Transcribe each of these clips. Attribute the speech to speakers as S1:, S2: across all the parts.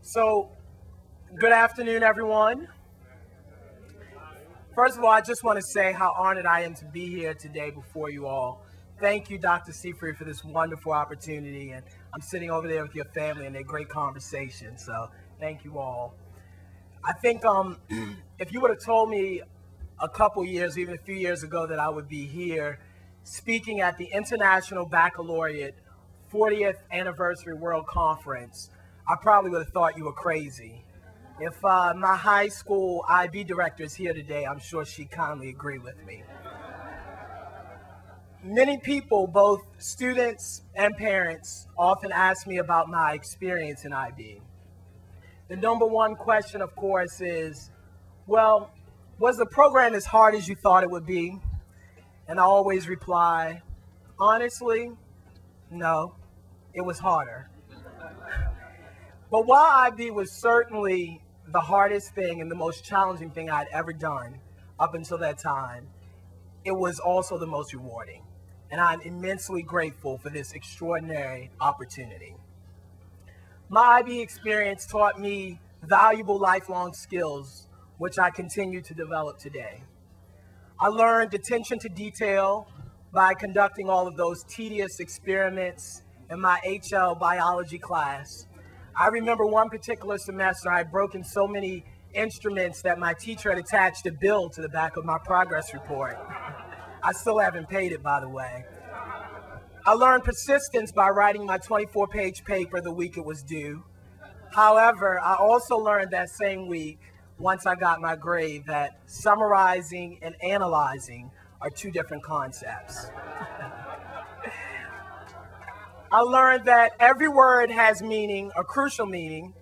S1: So, good afternoon, everyone. First of all, I just want to say how honored I am to be here today before you all. Thank you, Dr. Seafried, for this wonderful opportunity. And I'm sitting over there with your family and a great conversation. So, thank you all. I think if you would have told me a couple years, even a few years ago, that I would be here speaking at the International Baccalaureate 40th Anniversary World Conference, I probably would have thought you were crazy. If my high school IB director is here today, I'm sure she'd kindly agree with me. Many people, both students and parents, often ask me about my experience in IB. The number one question, of course, is, well, was the program as hard as you thought it would be? And I always reply, honestly, no, it was harder. But while IB was certainly the hardest thing and the most challenging thing I'd ever done up until that time, it was also the most rewarding. And I'm immensely grateful for this extraordinary opportunity. My IB experience taught me valuable lifelong skills, which I continue to develop today. I learned attention to detail by conducting all of those tedious experiments in my HL biology class. I remember one particular semester I had broken so many instruments that my teacher had attached a bill to the back of my progress report. I still haven't paid it, by the way. I learned persistence by writing my 24-page paper the week it was due. However, I also learned that same week, once I got my grade, that summarizing and analyzing are two different concepts. I learned that every word has meaning, a crucial meaning,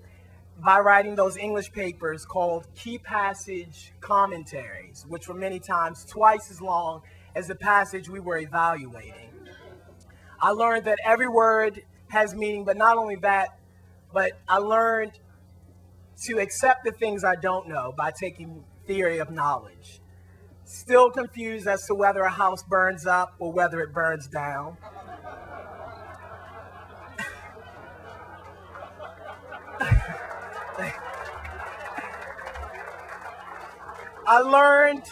S1: by writing those English papers called key passage commentaries, which were many times twice as long as the passage we were evaluating. I learned that every word has meaning, but not only that, but I learned to accept the things I don't know by taking theory of knowledge. Still confused as to whether a house burns up or whether it burns down. I learned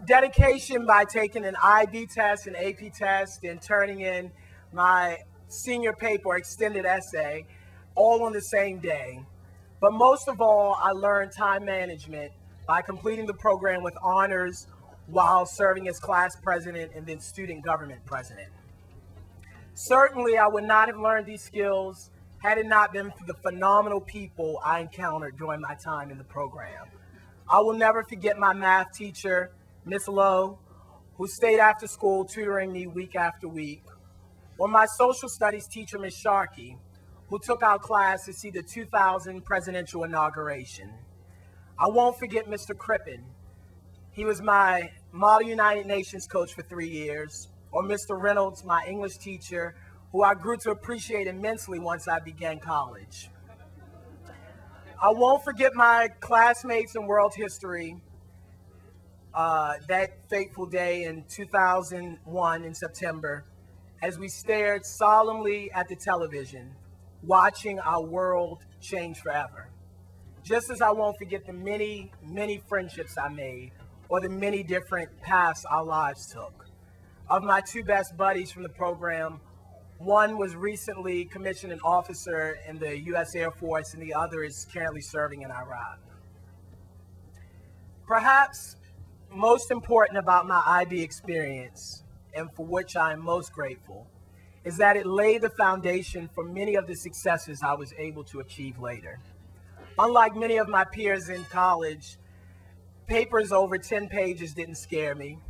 S1: dedication by taking an IB test, an AP test, and turning in my senior paper, extended essay, all on the same day. But most of all, I learned time management by completing the program with honors while serving as class president and then student government president. Certainly, I would not have learned these skills had it not been for the phenomenal people I encountered during my time in the program. I will never forget my math teacher, Miss Lowe, who stayed after school tutoring me week after week, or my social studies teacher, Miss Sharkey, who took our class to see the 2000 presidential inauguration. I won't forget Mr. Crippen. He was my Model United Nations coach for 3 years, or Mr. Reynolds, my English teacher, who I grew to appreciate immensely once I began college. I won't forget my classmates in world history that fateful day in 2001 in September, as we stared solemnly at the television, watching our world change forever. Just as I won't forget the many, many friendships I made, or the many different paths our lives took. Of my two best buddies from the program, one was recently commissioned an officer in the U.S. Air Force, and the other is currently serving in Iraq. Perhaps most important about my IB experience, and for which I am most grateful, is that it laid the foundation for many of the successes I was able to achieve later. Unlike many of my peers in college, papers over 10 pages didn't scare me.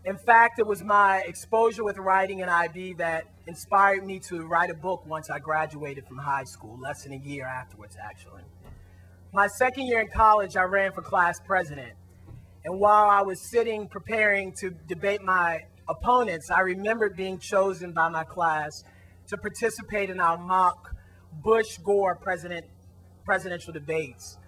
S1: In fact, it was my exposure with writing in IB that inspired me to write a book once I graduated from high school, less than a year afterwards, actually. My second year in college, I ran for class president. And while I was sitting preparing to debate my opponents, I remembered being chosen by my class to participate in our mock Bush-Gore presidential debates.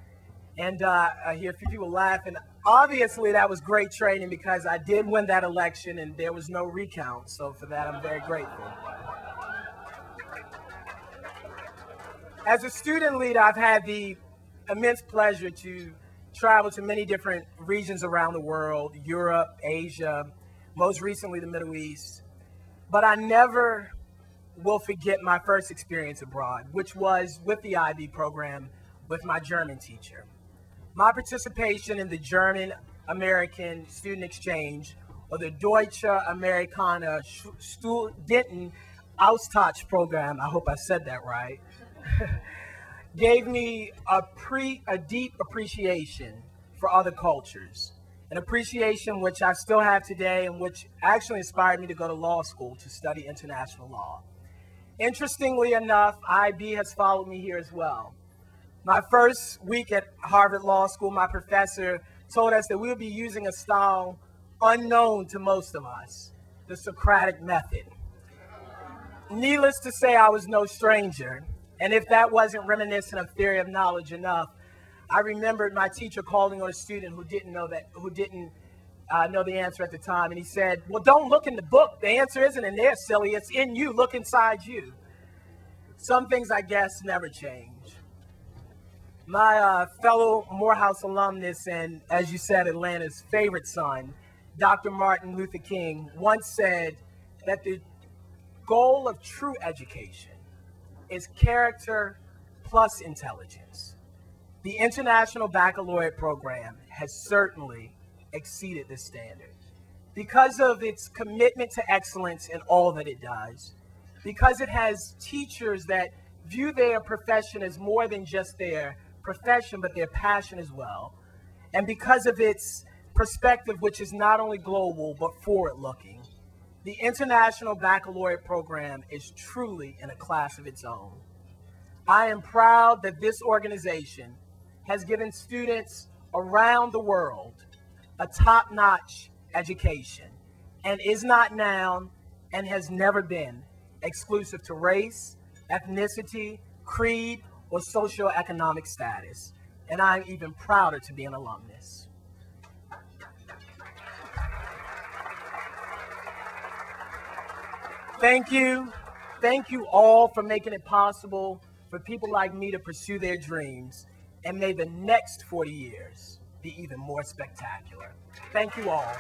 S1: And I hear a few people laughing. Obviously, that was great training because I did win that election and there was no recount. So for that, I'm very grateful. As a student leader, I've had the immense pleasure to travel to many different regions around the world, Europe, Asia, most recently the Middle East. But I never will forget my first experience abroad, which was with the IB program with my German teacher. My participation in the German American Student Exchange, or the Deutsche Amerikaner Studentenaustausch program, I hope I said that right, gave me a deep appreciation for other cultures, an appreciation which I still have today and which actually inspired me to go to law school to study international law. Interestingly enough, IB has followed me here as well. My first week at Harvard Law School, my professor told us that we would be using a style unknown to most of us, the Socratic method. Needless to say, I was no stranger. And if that wasn't reminiscent of theory of knowledge enough, I remembered my teacher calling on a student who didn't know the answer at the time. And he said, "Well, don't look in the book. The answer isn't in there, silly. It's in you. Look inside you." Some things, I guess, never change. My fellow Morehouse alumnus and, as you said, Atlanta's favorite son, Dr. Martin Luther King, once said that the goal of true education is character plus intelligence. The International Baccalaureate program has certainly exceeded this standard because of its commitment to excellence in all that it does, because it has teachers that view their profession as more than just their profession, but their passion as well, and because of its perspective, which is not only global, but forward-looking. The International Baccalaureate program is truly in a class of its own. I am proud that this organization has given students around the world a top-notch education and is not now and has never been exclusive to race, ethnicity, creed, or socioeconomic status. And I'm even prouder to be an alumnus. Thank you. Thank you all for making it possible for people like me to pursue their dreams. And may the next 40 years be even more spectacular. Thank you all.